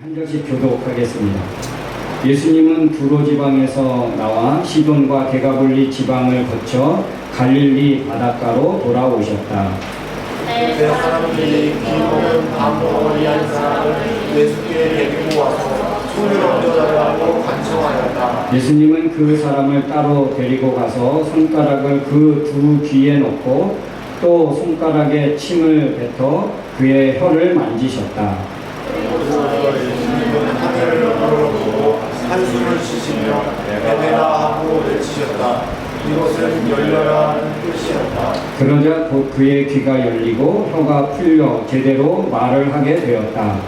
한 절씩 교독하겠습니다. 예수님은 두로 지방에서 나와 시돈과 데가볼리 지방을 거쳐 갈릴리 바닷가로 돌아오셨다. 그 사람들이 비오는 밤덩어리한 사람을 예수께 데리고 와서 손을 얹어달라고 간청하였다. 예수님은 그 사람을 따로 데리고 가서 손가락을 그 두 귀에 놓고 또 손가락에 침을 뱉어 그의 혀를 만지셨다. 예수님은 하늘을 열어보고 한숨을 쉬시며 에베라 하고 외치셨다. 이것은 열려라는 뜻이었다. 그러자 곧 그의 귀가 열리고 혀가 풀려 제대로 말을 하게 되었다.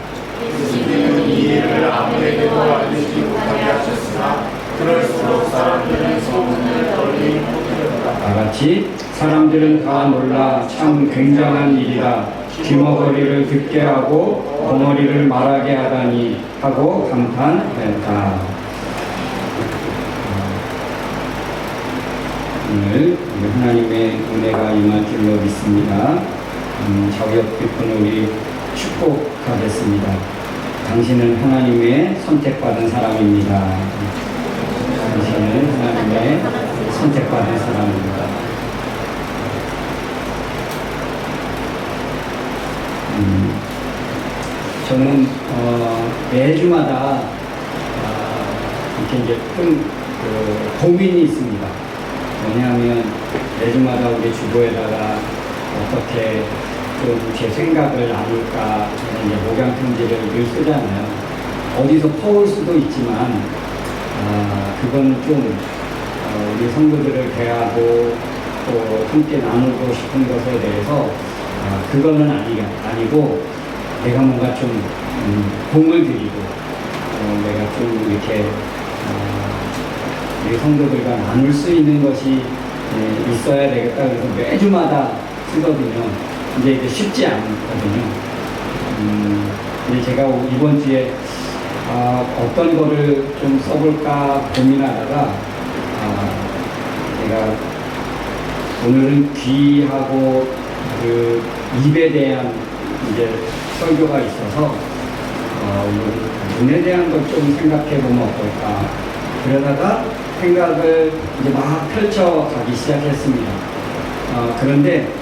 예수님은 이 일을 아무에게도 알리지 못하게 하셨으나 그럴수록 사람들은 소문을 널리 퍼뜨렸다. 다 같이 사람들은 다 놀라 참 굉장한 일이다. 귀머거리를 듣게 하고 벙어리를 말하게 하다니 하고 감탄했다. 오늘 하나님의 은혜가 임할 줄로 믿습니다. 저기 옆에 분을 우리 축복하겠습니다. 당신은 하나님의 선택받은 사람입니다. 당신은 하나님의 선택받은 사람입니다. 저는 매주마다 이렇게 이제 큰 고민이 있습니다. 왜냐하면 매주마다 우리 주보에다가 어떻게 좀 제 생각을 나눌까 저는 이제 목양 편지를 늘 쓰잖아요. 어디서 퍼올 수도 있지만 그건 좀 우리 성도들을 대하고 또 함께 나누고 싶은 것에 대해서 그거는 아니고 내가 뭔가 좀 공을 들이고 내가 좀 이렇게 우리 성도들과 나눌 수 있는 것이 있어야 되겠다. 그래서 매주마다 쓰거든요. 근데 이게 쉽지 않거든요. 근데 제가 이번 주에 어떤 거를 좀 써볼까 고민하다가 제가 오늘은 귀하고 그 입에 대한 이제 설교가 있어서 눈에 대한 걸 좀 생각해 보면 어떨까. 그러다가 생각을 이제 막 펼쳐가기 시작했습니다. 그런데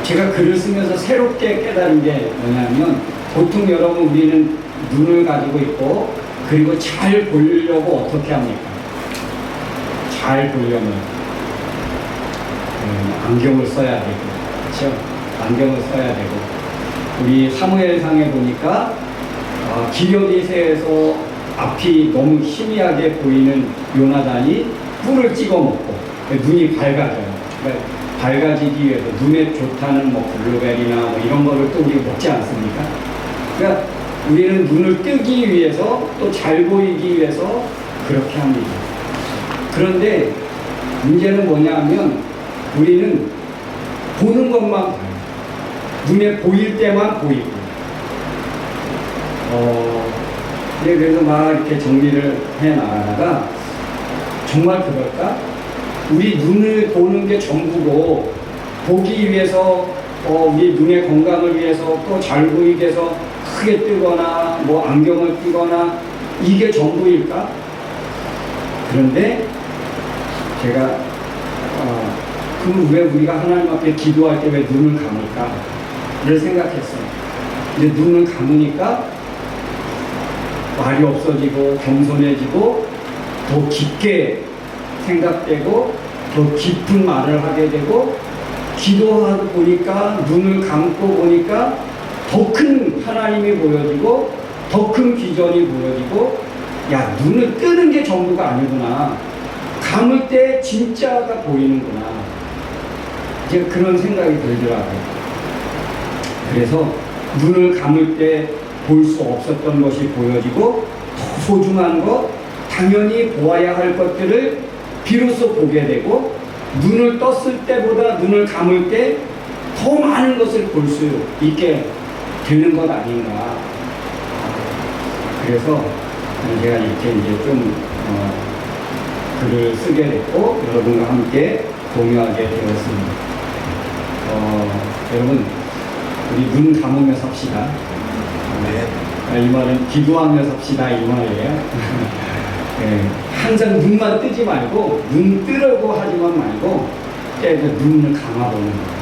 제가 글을 쓰면서 새롭게 깨달은 게 뭐냐면 보통 여러분 우리는 눈을 가지고 있고 그리고 잘 보려고 어떻게 합니까? 잘 보려면 안경을 써야 되고 그렇죠? 안경을 써야 되고 우리 사무엘상에 보니까 기럇이새에서 앞이 너무 희미하게 보이는 요나단이 뿔을 찍어 먹고 눈이 밝아져요. 그러니까 밝아지기 위해서 눈에 좋다는 뭐 블루베리나 뭐 이런 거를 또 우리가 먹지 않습니까? 그러니까 우리는 눈을 뜨기 위해서 또 잘 보이기 위해서 그렇게 합니다. 그런데 문제는 뭐냐면 우리는 보는 것만 봐요. 눈에 보일 때만 보이고 그래서 막 이렇게 정리를 해 나가다가 정말 그럴까? 우리 눈을 보는 게 전부고 보기 위해서 우리 눈의 건강을 위해서 또 잘 보이게 해서 크게 뜨거나 뭐 안경을 끼거나 이게 전부일까? 그런데 제가 그럼 왜 우리가 하나님 앞에 기도할 때 왜 눈을 감을까? 를 생각했어요. 근데 눈을 감으니까 말이 없어지고 겸손해지고 더 깊게 생각되고 더 깊은 말을 하게 되고 기도하다 보니까 눈을 감고 보니까 더 큰 하나님이 보여지고 더 큰 비전이 보여지고 야 눈을 뜨는 게 전부가 아니구나. 감을 때 진짜가 보이는구나. 이제 그런 생각이 들더라고요. 그래서 눈을 감을 때 볼 수 없었던 것이 보여지고 더 소중한 것, 당연히 보아야 할 것들을 비로소 보게 되고 눈을 떴을 때보다 눈을 감을 때 더 많은 것을 볼 수 있게 되는 것 아닌가. 그래서 제가 이렇게 이제 좀 글을 쓰게 됐고 여러분과 함께 공유하게 되었습니다. 여러분 우리 눈 감으며 삽시다. 이 말은 기도하며 삽시다 이 말이에요. 예, 항상 눈만 뜨지 말고 눈 뜨려고 하지만 말고 깨서 눈을 감아보는 거예요.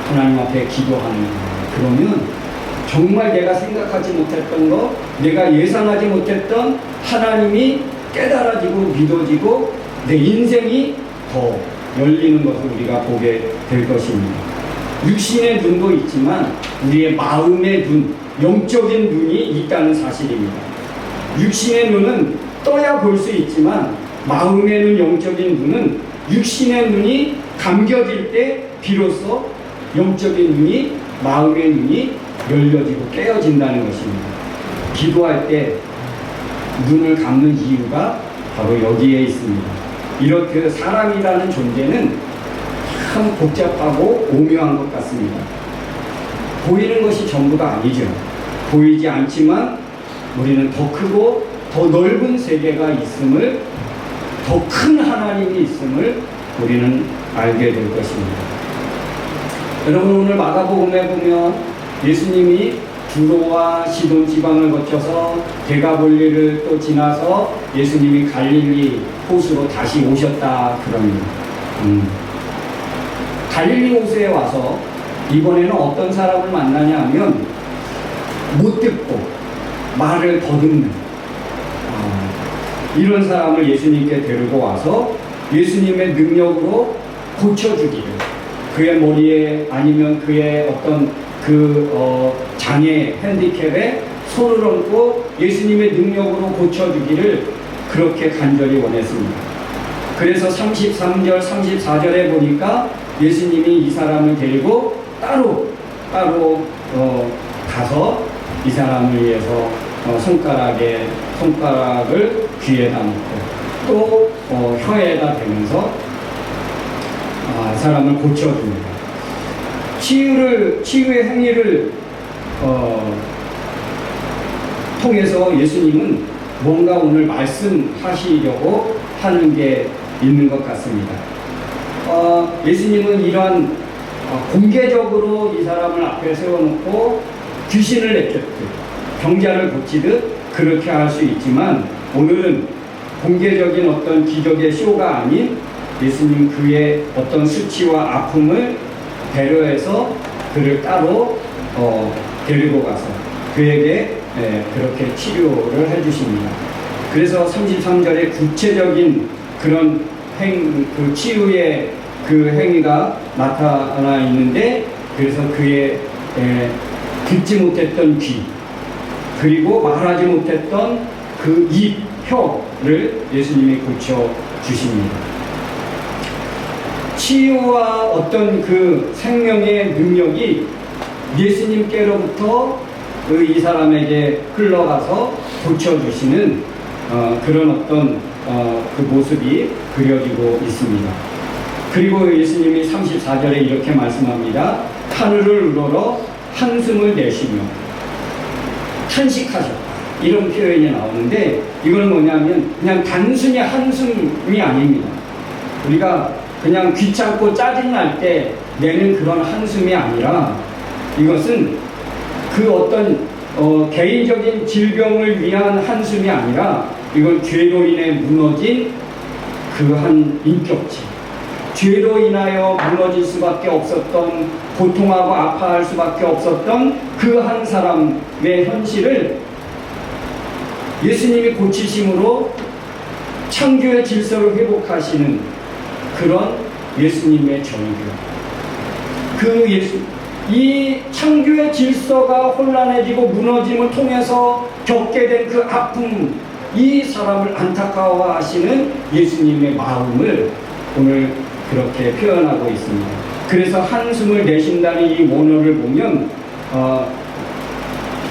하나님 앞에 기도하는 거예요. 그러면 정말 내가 생각하지 못했던 거, 내가 예상하지 못했던 하나님이 깨달아지고 믿어지고 내 인생이 더 열리는 것을 우리가 보게 될 것입니다. 육신의 눈도 있지만 우리의 마음의 눈, 영적인 눈이 있다는 사실입니다. 육신의 눈은 떠야 볼 수 있지만 마음의 눈, 영적인 눈은 육신의 눈이 감겨질 때 비로소 영적인 눈이, 마음의 눈이 열려지고 깨어진다는 것입니다. 기도할 때 눈을 감는 이유가 바로 여기에 있습니다. 이렇게 사람이라는 존재는 참 복잡하고 오묘한 것 같습니다. 보이는 것이 전부가 아니죠. 보이지 않지만 우리는 더 크고 더 넓은 세계가 있음을, 더 큰 하나님이 있음을 우리는 알게 될 것입니다. 여러분, 오늘 마가복음에 보면 예수님이 두로와 시돈 지방을 거쳐서 데가볼리를 또 지나서 예수님이 갈릴리 호수로 다시 오셨다 그럽니다. 갈릴리 호수에 와서 이번에는 어떤 사람을 만나냐 하면 못 듣고 말을 더듬는 이런 사람을 예수님께 데리고 와서 예수님의 능력으로 고쳐주기를, 그의 머리에 아니면 그의 어떤 장애, 핸디캡에 손을 얹고 예수님의 능력으로 고쳐주기를 그렇게 간절히 원했습니다. 그래서 33절, 34절에 보니까 예수님이 이 사람을 데리고 따로 가서 이 사람을 위해서 손가락을 귀에다 놓고 또 혀에다 대면서 사람을 고쳐줍니다. 치유의 행위를 통해서 예수님은 뭔가 오늘 말씀하시려고 하는 게 있는 것 같습니다. 예수님은 이러한 공개적으로 이 사람을 앞에 세워놓고 귀신을 내쫓듯 병자를 고치듯 그렇게 할 수 있지만, 오늘은 공개적인 어떤 기적의 쇼가 아닌 예수님 그의 어떤 수치와 아픔을 배려해서 그를 따로 데리고 가서 그에게 그렇게 치료를 해주십니다. 그래서 33절에 구체적인 그런 그 치유의 그 행위가 나타나 있는데, 그래서 그의 듣지 못했던 귀, 그리고 말하지 못했던 그 입, 혀를 예수님이 고쳐 주십니다. 치유와 어떤 그 생명의 능력이 예수님께로부터 이 사람에게 흘러가서 고쳐주시는 그런 어떤 그 모습이 그려지고 있습니다. 그리고 예수님이 34절에 이렇게 말씀합니다. 하늘을 우러러 한숨을 내쉬며 탄식하셨다, 이런 표현이 나오는데, 이건 뭐냐면 그냥 단순히 한숨이 아닙니다. 우리가 그냥 귀찮고 짜증날 때 내는 그런 한숨이 아니라, 이것은 그 어떤 개인적인 질병을 위한 한숨이 아니라, 이건 죄로 인해 무너진 그 한 인격체, 죄로 인하여 무너질 수밖에 없었던, 고통하고 아파할 수밖에 없었던 그 한 사람의 현실을 예수님이 고치심으로 창조의 질서를 회복하시는 그런 예수님의 전교. 이 창조의 질서가 혼란해지고 무너짐을 통해서 겪게 된 그 아픔, 이 사람을 안타까워하시는 예수님의 마음을 오늘 그렇게 표현하고 있습니다. 그래서 한숨을 내쉰다는 이 원어를 보면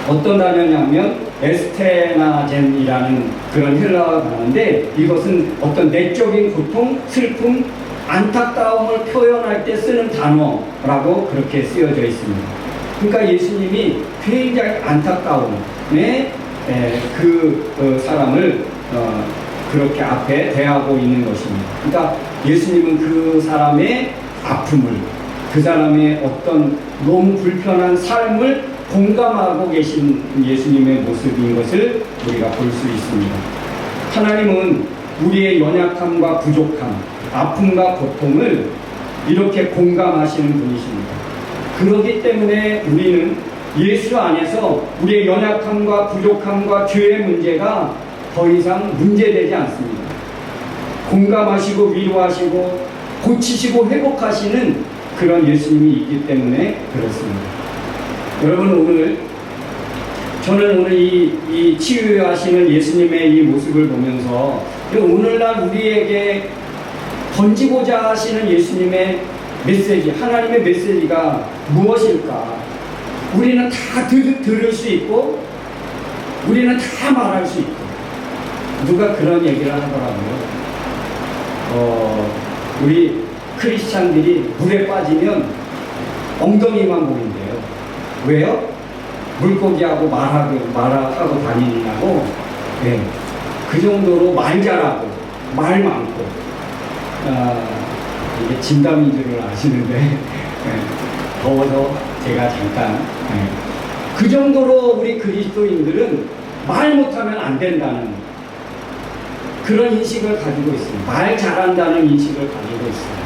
어떤 단어냐면 에스테나젠이라는 그런 헬라어 단어인데, 이것은 어떤 내적인 고통, 슬픔, 안타까움을 표현할 때 쓰는 단어라고 그렇게 쓰여져 있습니다. 그러니까 예수님이 굉장히 안타까움에 그 사람을 그렇게 앞에 대하고 있는 것입니다. 그러니까 예수님은 그 사람의 아픔을, 그 사람의 어떤 너무 불편한 삶을 공감하고 계신 예수님의 모습인 것을 우리가 볼 수 있습니다. 하나님은 우리의 연약함과 부족함, 아픔과 고통을 이렇게 공감하시는 분이십니다. 그렇기 때문에 우리는 예수 안에서 우리의 연약함과 부족함과 죄의 문제가 더 이상 문제되지 않습니다. 공감하시고 위로하시고 고치시고 회복하시는 그런 예수님이 있기 때문에 그렇습니다. 여러분, 저는 오늘 이 치유하시는 예수님의 이 모습을 보면서 오늘날 우리에게 던지고자 하시는 예수님의 메시지, 하나님의 메시지가 무엇일까? 우리는 다 들을 수 있고 우리는 다 말할 수 있고, 누가 그런 얘기를 하더라고요. 우리 크리스찬들이 물에 빠지면 엉덩이만 보인대요. 왜요? 물고기하고 말하고 다니느냐고. 네. 그 정도로 말 잘하고 말 많고, 이게 진담인 줄을 아시는데 더워서 제가 잠깐, 그 정도로 우리 그리스도인들은 말 못하면 안 된다는 그런 인식을 가지고 있습니다. 말 잘한다는 인식을 가지고 있습니다.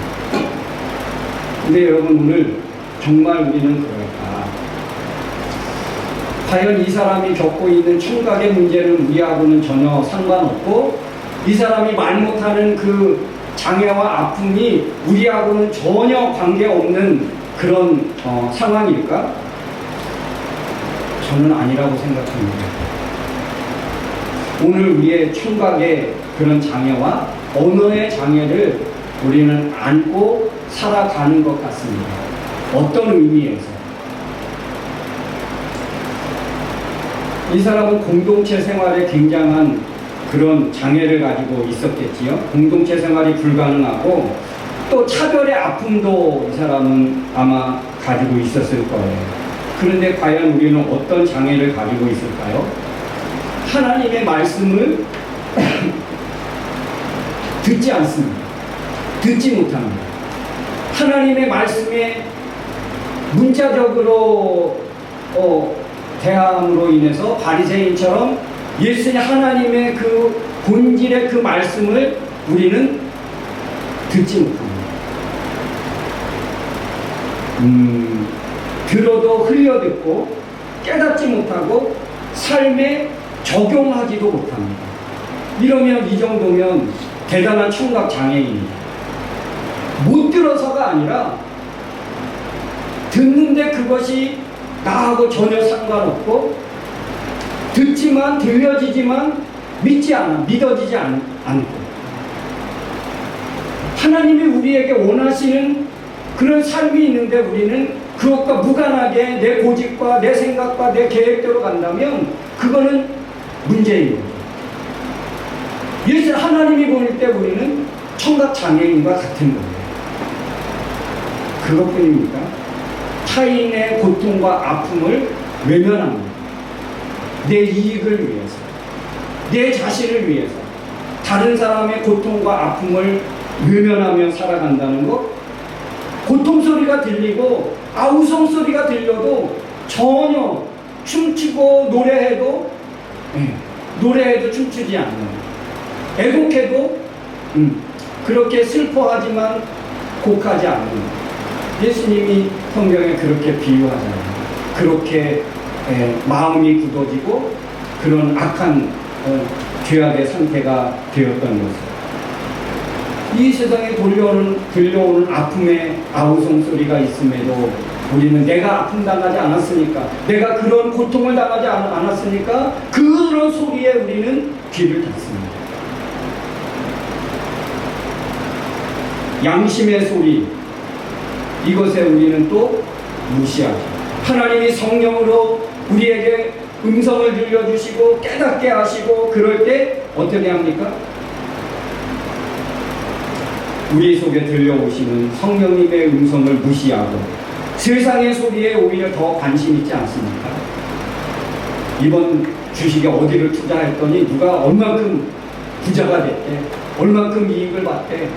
근데 여러분, 오늘 정말 우리는 그럴까? 과연 이 사람이 겪고 있는 청각의 문제는 우리하고는 전혀 상관없고, 이 사람이 말 못하는 그 장애와 아픔이 우리하고는 전혀 관계없는 그런 상황일까? 저는 아니라고 생각합니다. 오늘 우리의 청각의 그런 장애와 언어의 장애를 우리는 안고 살아가는 것 같습니다. 어떤 의미에서? 이 사람은 공동체 생활에 굉장한 그런 장애를 가지고 있었겠지요. 공동체 생활이 불가능하고 또 차별의 아픔도 이 사람은 아마 가지고 있었을 거예요. 그런데 과연 우리는 어떤 장애를 가지고 있을까요? 하나님의 말씀을 듣지 않습니다. 듣지 못합니다. 하나님의 말씀에 문자적으로 대함으로 인해서 바리새인처럼 예수님 하나님의 그 본질의 그 말씀을 우리는 듣지 못합니다. 들어도 흘려듣고 깨닫지 못하고 삶에 적용하지도 못합니다. 이러면 이 정도면 대단한 청각 장애인입니다. 못 들어서가 아니라 듣는데 그것이 나하고 전혀 상관없고, 듣지만 들려지지만 믿어지지 않고, 하나님이 우리에게 원하시는 그런 삶이 있는데 우리는 그것과 무관하게 내 고집과 내 생각과 내 계획대로 간다면 그거는 문제인 거죠. 예수 하나님이 보일 때 우리는 청각 장애인과 같은 거예요. 그것뿐입니까? 타인의 고통과 아픔을 외면합니다. 내 이익을 위해서, 내 자신을 위해서 다른 사람의 고통과 아픔을 외면하며 살아간다는 것. 고통 소리가 들리고 아우성 소리가 들려도 전혀 춤추고 노래해도 춤추지 않는, 애곡해도 그렇게 슬퍼하지만 곡하지 않는, 예수님이 성경에 그렇게 비유하잖아요. 그렇게 마음이 굳어지고 그런 악한 죄악의 상태가 되었던 것을, 이 세상에 들려오는 아픔의 아우성 소리가 있음에도 우리는 내가 아픔 당하지 않았으니까, 내가 그런 고통을 당하지 않았으니까 그런 소리에 우리는 귀를 닫습니다. 양심의 소리, 이것에 우리는 또 무시하죠. 하나님이 성령으로 우리에게 음성을 들려주시고 깨닫게 하시고 그럴 때 어떻게 합니까? 우리 속에 들려오시는 성령님의 음성을 무시하고 세상의 소리에 오히려 더 관심 있지 않습니까? 이번 주식에 어디를 투자했더니 누가 얼만큼 부자가 됐대, 얼만큼 이익을 봤대.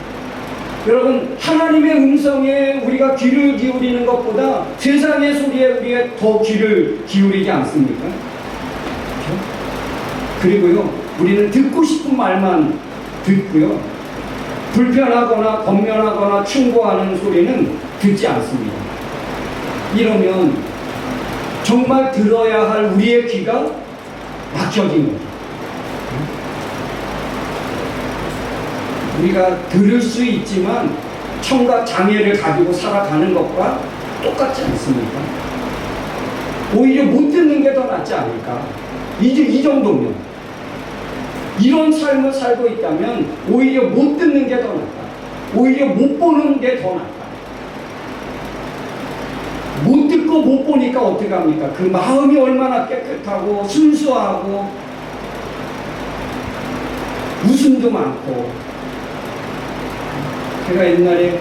여러분, 하나님의 음성에 우리가 귀를 기울이는 것보다 세상의 소리에 우리가 더 귀를 기울이지 않습니까? 그렇죠? 그리고요, 우리는 듣고 싶은 말만 듣고요, 불편하거나 권면하거나 충고하는 소리는 듣지 않습니다. 이러면 정말 들어야 할 우리의 귀가 막혀진 거죠. 우리가 들을 수 있지만 청각 장애를 가지고 살아가는 것과 똑같지 않습니까? 오히려 못 듣는 게 더 낫지 않을까? 이 정도면, 이런 삶을 살고 있다면 오히려 못 듣는 게 더 낫다. 오히려 못 보는 게 더 낫다. 못 듣고 못 보니까 어떻게 합니까? 그 마음이 얼마나 깨끗하고 순수하고 웃음도 많고. 제가 옛날에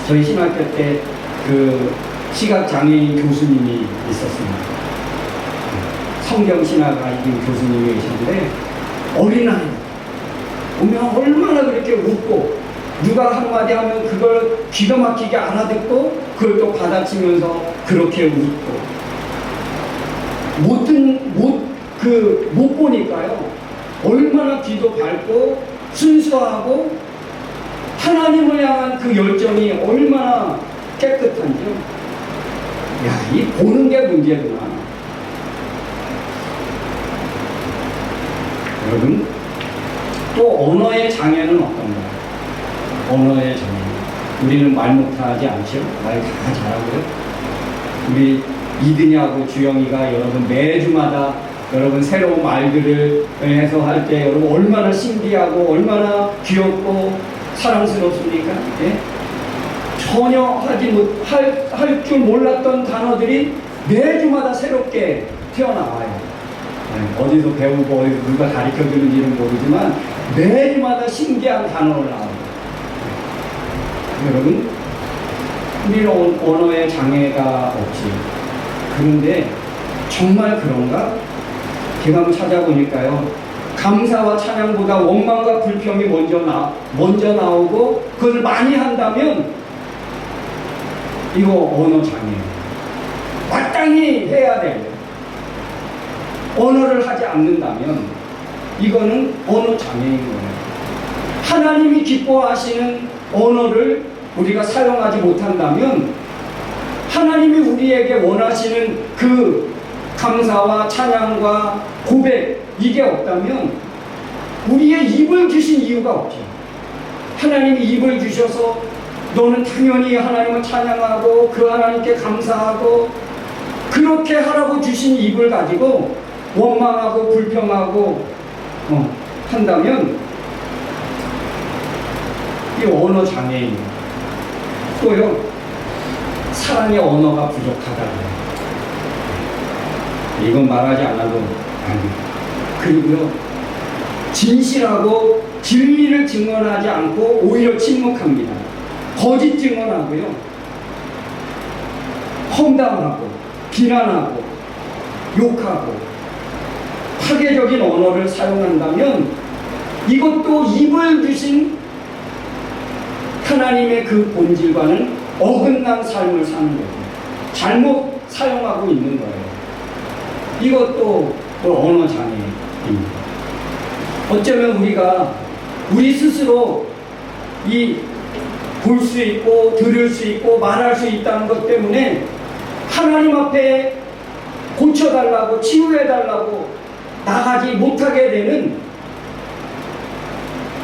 저희 신학교 때 그 시각장애인 교수님이 있었습니다. 성경신학학인 교수님이 계셨는데, 어린아이 오면 얼마나 그렇게 웃고, 누가 한마디 하면 그걸 기가 막히게 알아듣고 그걸 또 받아치면서 그렇게 웃고, 못 보니까요, 얼마나 귀도 밝고 순수하고 하나님을 향한 그 열정이 얼마나 깨끗한지요. 야, 이 보는 게 문제구나. 여러분, 또 언어의 장애는 어떤가요? 언어의 장애. 우리는 말 못하지 않죠? 말 다 잘하고요. 우리 이든이하고 주영이가 여러분 매주마다 여러분 새로운 말들을 해서 할 때 여러분 얼마나 신기하고 얼마나 귀엽고 사랑스럽습니까? 예? 전혀 할 줄 몰랐던 단어들이 매주마다 새롭게 튀어나와요. 예, 어디서 배우고 어디서 누가 가르쳐 주는지는 모르지만 매주마다 신기한 단어를 나와요. 예. 여러분, 우리는 언어에 장애가 없지. 그런데 정말 그런가? 제가 한번 찾아보니까요, 감사와 찬양보다 원망과 불평이 먼저 나오고 그것을 많이 한다면 이거 언어 장애예요. 마땅히 해야 돼요. 언어를 하지 않는다면 이거는 언어 장애인 거예요. 하나님이 기뻐하시는 언어를 우리가 사용하지 못한다면, 하나님이 우리에게 원하시는 그 감사와 찬양과 고백, 이게 없다면 우리의 입을 주신 이유가 없죠. 하나님이 입을 주셔서 너는 당연히 하나님을 찬양하고 그 하나님께 감사하고 그렇게 하라고 주신 입을 가지고 원망하고 불평하고 한다면 이 언어 장애입니다. 또요, 사랑의 언어가 부족하다. 이건 말하지 않아도 아니에요. 그리고요, 진실하고 진리를 증언하지 않고 오히려 침묵합니다. 거짓 증언하고요, 험담하고 비난하고 욕하고 파괴적인 언어를 사용한다면 이것도 입을 주신 하나님의 그 본질과는 어긋난 삶을 사는 거예요. 잘못 사용하고 있는 거예요. 이것도 언어 장애입니다. 어쩌면 우리가 우리 스스로 이 볼 수 있고 들을 수 있고 말할 수 있다는 것 때문에 하나님 앞에 고쳐달라고 치유해달라고 나가지 못하게 되는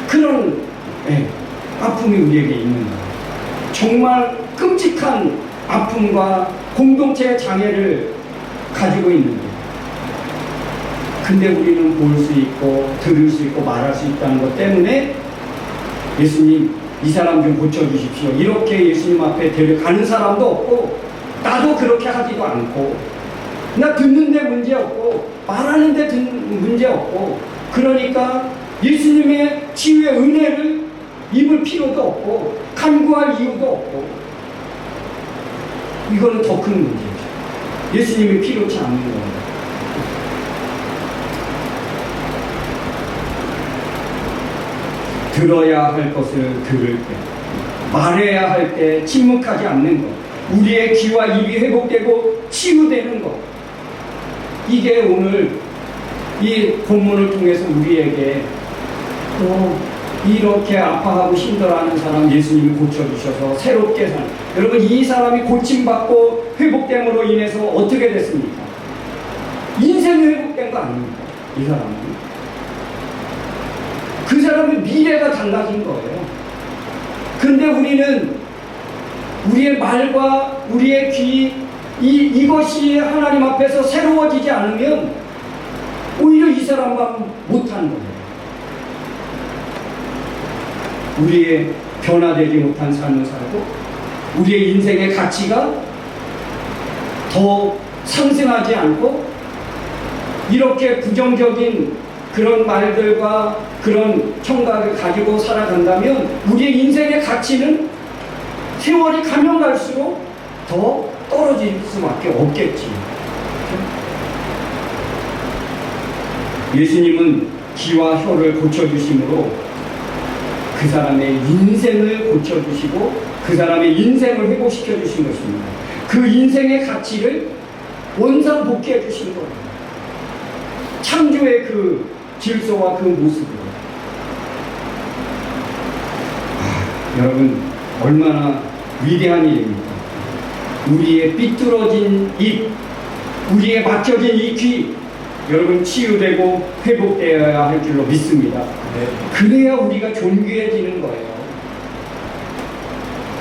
그런 아픔이 우리에게 있는 거예요. 정말 끔찍한 아픔과 공동체의 장애를 가지고 있는 거예요. 근데 우리는 볼 수 있고 들을 수 있고 말할 수 있다는 것 때문에 예수님, 이 사람 좀 고쳐주십시오, 이렇게 예수님 앞에 데려가는 사람도 없고, 나도 그렇게 하지도 않고, 나 듣는데 문제 없고 말하는데 문제 없고, 그러니까 예수님의 치유의 은혜를 입을 필요도 없고 간구할 이유도 없고, 이거는 더 큰 문제죠. 예수님이 필요치 않는 겁니다. 들어야 할 것을 들을 때, 말해야 할 때 침묵하지 않는 것, 우리의 귀와 입이 회복되고 치유되는 것, 이게 오늘 이 본문을 통해서 우리에게 또 이렇게 아파하고 힘들어하는 사람 예수님이 고쳐주셔서 새롭게 사는, 여러분 이 사람이 고침받고 회복됨으로 인해서 어떻게 됐습니까? 인생이 회복된 거 아닙니까? 이 사람은 그 사람의 미래가 달라진 거예요. 근데 우리는 우리의 말과 우리의 귀 이것이 하나님 앞에서 새로워지지 않으면 오히려 이 사람만 못한 거예요. 우리의 변화되지 못한 삶을 살고 우리의 인생의 가치가 더 상승하지 않고 이렇게 부정적인 그런 말들과 그런 청각을 가지고 살아간다면 우리의 인생의 가치는 세월이 가면 갈수록 더 떨어질 수밖에 없겠지. 예수님은 귀와 혀를 고쳐주심으로 그 사람의 인생을 고쳐주시고 그 사람의 인생을 회복시켜 주신 것입니다. 그 인생의 가치를 원상복귀해 주신 거예요. 창조의 그 질서와 그 모습으로. 여러분 얼마나 위대한 일입니까? 우리의 삐뚤어진 입, 우리의 막혀진 이 귀, 여러분 치유되고 회복되어야 할 줄로 믿습니다. 그래야 우리가 존귀해지는 거예요.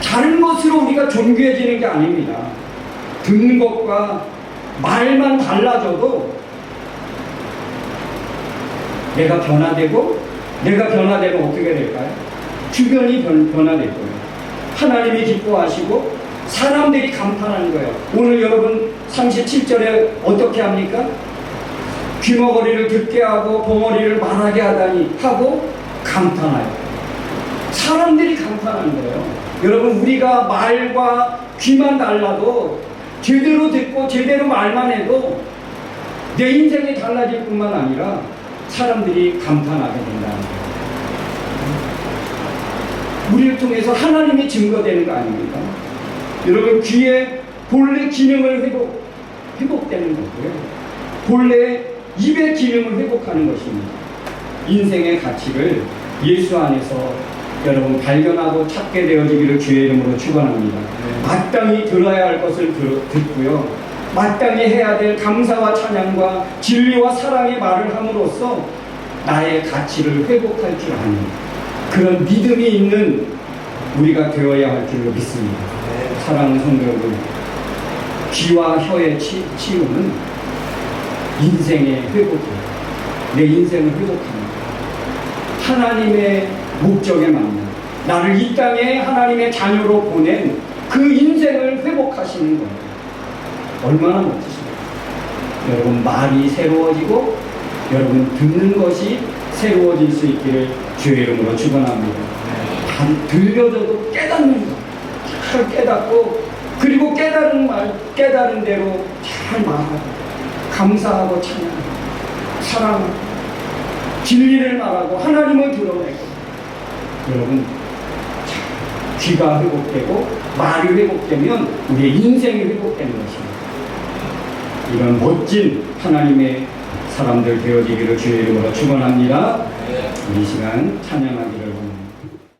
다른 것으로 우리가 존귀해지는 게 아닙니다. 듣는 것과 말만 달라져도 내가 변화되고, 내가 변화되면 어떻게 될까요? 주변이 변화될 거예요. 하나님이 기뻐하시고 사람들이 감탄하는 거예요. 오늘 여러분 37절에 어떻게 합니까? 귀머거리를 듣게 하고 벙어리를 말하게 하다니 하고 감탄하여. 사람들이 감탄하는 거예요. 여러분 우리가 말과 귀만 달라도 제대로 듣고 제대로 말만 해도 내 인생이 달라질 뿐만 아니라 사람들이 감탄하게 된다는 거예요. 우리를 통해서 하나님이 증거되는 거 아닙니까? 여러분 귀의 본래 기능을 회복되는 거고요. 본래 입의 기능을 회복하는 것입니다. 인생의 가치를 예수 안에서 여러분 발견하고 찾게 되어지기를 주의 이름으로 축원합니다. 마땅히 들어야 할 것을 듣고요. 마땅히 해야 될 감사와 찬양과 진리와 사랑의 말을 함으로써 나의 가치를 회복할 줄 아는 그런 믿음이 있는 우리가 되어야 할 줄로 믿습니다. 사랑하는 성도 여러분, 귀와 혀의 치유는 인생의 회복입니다. 내 인생을 회복합니다. 하나님의 목적에 맞는, 나를 이 땅에 하나님의 자녀로 보낸 그 인생을 회복하시는 거예요. 얼마나 멋지십니까? 여러분 말이 새로워지고 여러분 듣는 것이 새로워질 수 있기를 주의 이름으로 축원합니다. 들려줘도 깨닫는 것, 잘 깨닫고 그리고 깨달은 말, 깨달은 대로 잘 말하고 감사하고 찬양하고 사랑하고 진리를 말하고 하나님을 드러내고 여러분 귀가 회복되고 말이 회복되면 우리의 인생이 회복되는 것입니다. 이런 멋진 하나님의 사람들 되어지기를 주의 이름으로 축원합니다. 이 시간 찬양하기를